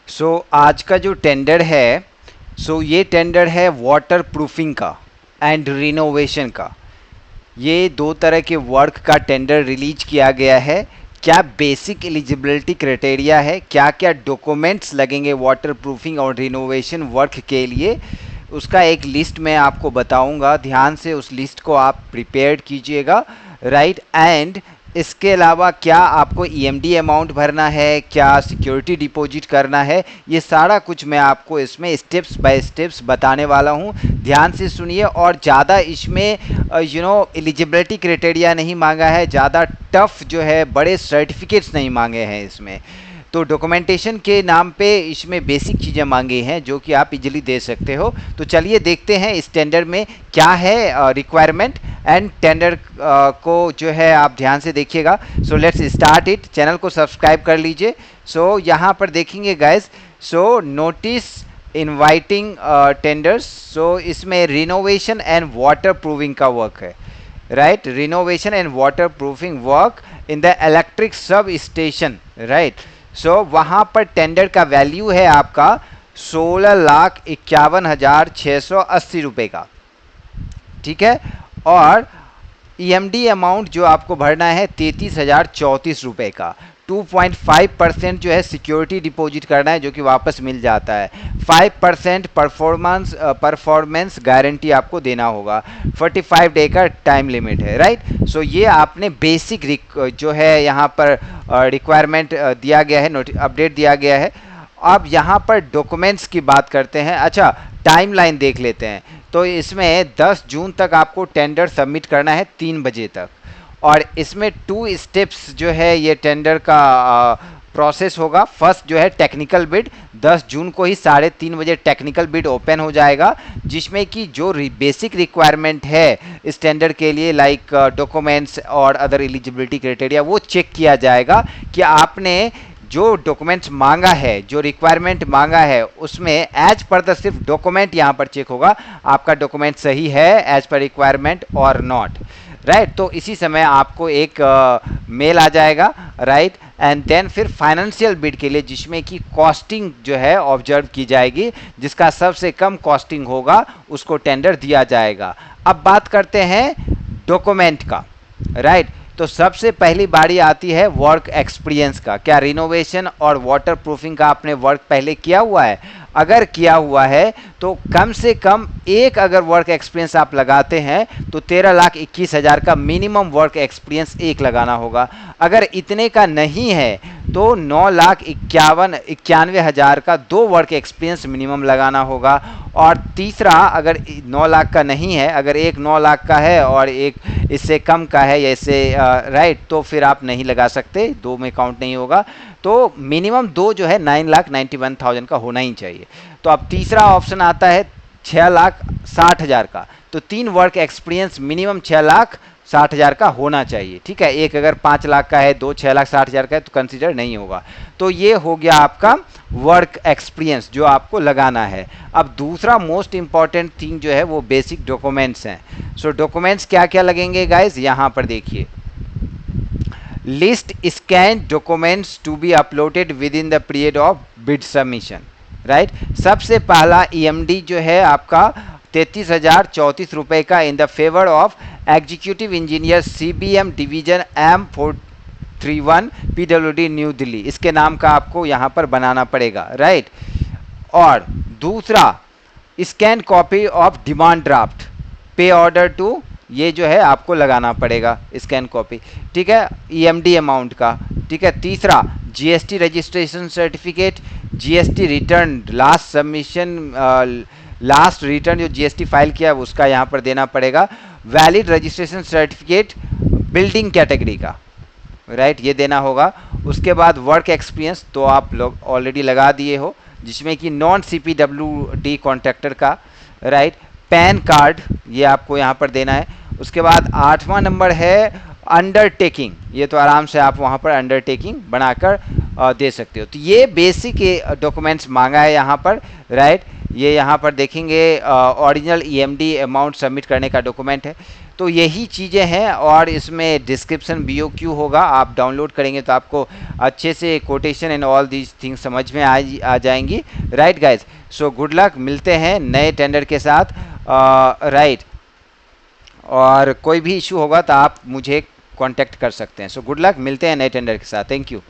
आज का जो टेंडर है, ये टेंडर है वाटर प्रूफिंग का एंड रिनोवेशन का। ये दो तरह के वर्क का टेंडर रिलीज किया गया है। क्या बेसिक एलिजिबिलिटी क्राइटेरिया है, क्या क्या डॉक्यूमेंट्स लगेंगे वाटर प्रूफिंग और रिनोवेशन वर्क के लिए, उसका एक लिस्ट मैं आपको बताऊंगा। ध्यान से उस लिस्ट को आप प्रिपेयर कीजिएगा, राइट। एंड इसके अलावा क्या आपको ईएमडी अमाउंट भरना है, क्या सिक्योरिटी डिपॉजिट करना है, ये सारा कुछ मैं आपको इसमें स्टेप्स बाय स्टेप्स बताने वाला हूँ। ध्यान से सुनिए। और ज़्यादा इसमें एलिजिबिलिटी क्राइटेरिया नहीं मांगा है, ज़्यादा टफ जो है बड़े सर्टिफिकेट्स नहीं मांगे हैं इसमें। तो डॉक्यूमेंटेशन के नाम पे इसमें बेसिक चीज़ें मांगी हैं जो कि आप इजीली दे सकते हो। तो चलिए देखते हैं इस टेंडर में क्या है रिक्वायरमेंट एंड टेंडर को जो है आप ध्यान से देखिएगा। So let's start it. Channel को सब्सक्राइब कर लीजिए। सो यहाँ पर देखेंगे गाइस, सो नोटिस इनवाइटिंग टेंडर्स। सो इसमें रिनोवेशन एंड वाटर प्रूविंग का वर्क है, right. Renovation and water proofing work in the electric sub station, right. वहाँ पर टेंडर का वैल्यू है आपका 16,51,680 रुपये का, ठीक है। और ईएमडी अमाउंट जो आपको भरना है 33,034 रुपये का। 2.5% जो है सिक्योरिटी डिपॉजिट करना है जो कि वापस मिल जाता है। 5% परफॉर्मेंस गारंटी आपको देना होगा। 45 डे का टाइम लिमिट है, राइट। ये आपने बेसिक जो है यहाँ पर रिक्वायरमेंट दिया गया है, अपडेट दिया गया है। अब यहाँ पर डॉक्यूमेंट्स की बात करते हैं। अच्छा, टाइमलाइन देख लेते हैं। तो इसमें 10 जून तक आपको टेंडर सबमिट करना है 3 बजे तक। और इसमें 2 स्टेप्स जो है ये टेंडर का प्रोसेस होगा। फर्स्ट जो है टेक्निकल बिड, 10 जून को ही 3:30 बजे टेक्निकल बिड ओपन हो जाएगा, जिसमें कि जो बेसिक रिक्वायरमेंट है इस टेंडर के लिए, लाइक डॉक्यूमेंट्स और अदर एलिजिबिलिटी क्राइटेरिया, वो चेक किया जाएगा कि आपने जो डॉक्यूमेंट्स मांगा है, जो रिक्वायरमेंट मांगा है, उसमें एज पर द सिर्फ डॉक्यूमेंट यहाँ पर चेक होगा, आपका डॉक्यूमेंट सही है एज पर रिक्वायरमेंट और नॉट, राइट। तो इसी समय आपको एक मेल आ जाएगा, राइट। एंड देन फिर फाइनेंशियल बिड के लिए, जिसमें कि कॉस्टिंग जो है ऑब्जर्व की जाएगी, जिसका सबसे कम कॉस्टिंग होगा उसको टेंडर दिया जाएगा। अब बात करते हैं डॉक्यूमेंट का, राइट। तो सबसे पहली बारी आती है वर्क एक्सपीरियंस का। क्या रिनोवेशन और वाटर प्रूफिंग का आपने वर्क पहले किया हुआ है? अगर किया हुआ है तो कम से कम एक अगर वर्क एक्सपीरियंस आप लगाते हैं तो 13,21,000 का मिनिमम वर्क एक्सपीरियंस एक लगाना होगा। अगर इतने का नहीं है तो 9,91,000 का 2 वर्क एक्सपीरियंस मिनिमम लगाना होगा। और तीसरा, अगर 9 लाख का नहीं है, अगर एक 9 लाख का है और एक इससे कम का है, जैसे राइट, तो फिर आप नहीं लगा सकते, 2 में काउंट नहीं होगा। तो मिनिमम 2 जो है 9,91,000 का होना ही चाहिए। तो अब तीसरा ऑप्शन आता है 6,60,000 का। तो 3 वर्क एक्सपीरियंस मिनिमम 6,60,000 का होना चाहिए, ठीक है। एक अगर 5 लाख का है, 2 6,60,000 का है तो कंसीडर नहीं होगा। तो ये हो गया आपका वर्क एक्सपीरियंस जो आपको लगाना है। अब दूसरा मोस्ट इंपॉर्टेंट थिंग जो है वो बेसिक डॉक्यूमेंट्स हैं। डॉक्यूमेंट्स क्या क्या लगेंगे गाइज, यहाँ पर देखिए। List scan documents to be uploaded within the period of bid submission, right. सबसे पहला ईएमडी जो है आपका 33,034 रुपये का in the favour of executive engineer CBM division M431 PWD New Delhi, इसके नाम का आपको यहाँ पर बनाना पड़ेगा, राइट। और दूसरा, scan copy of demand draft पे ऑर्डर टू, ये जो है आपको लगाना पड़ेगा स्कैन कॉपी, ठीक है, ईएमडी अमाउंट का, ठीक है। तीसरा, GST registration certificate, GST return last submission, last return जो जीएसटी फाइल किया है उसका यहाँ पर देना पड़ेगा। Valid registration certificate building category का, राइट, ये देना होगा। उसके बाद वर्क एक्सपीरियंस तो आप लोग ऑलरेडी लगा दिए हो, जिसमें कि नॉन CPWD कॉन्ट्रैक्टर का, राइट। पैन कार्ड ये आपको यहाँ पर देना है। उसके बाद 8वां नंबर है अंडरटेकिंग, ये तो आराम से आप वहाँ पर अंडरटेकिंग बनाकर दे सकते हो। तो ये बेसिक डॉक्यूमेंट्स मांगा है यहाँ पर, राइट। ये यहाँ पर देखेंगे ओरिजिनल ईएमडी अमाउंट सबमिट करने का डॉक्यूमेंट है। तो यही चीज़ें हैं, और इसमें डिस्क्रिप्शन BOQ होगा, आप डाउनलोड करेंगे तो आपको अच्छे से quotation and all these things समझ में आ जाएंगी। Right guys, so good luck, मिलते हैं नए टेंडर के साथ। राइट, और कोई भी इशू होगा तो आप मुझे कांटेक्ट कर सकते हैं। सो गुड लक, मिलते हैं नए टेंडर के साथ। Thank you.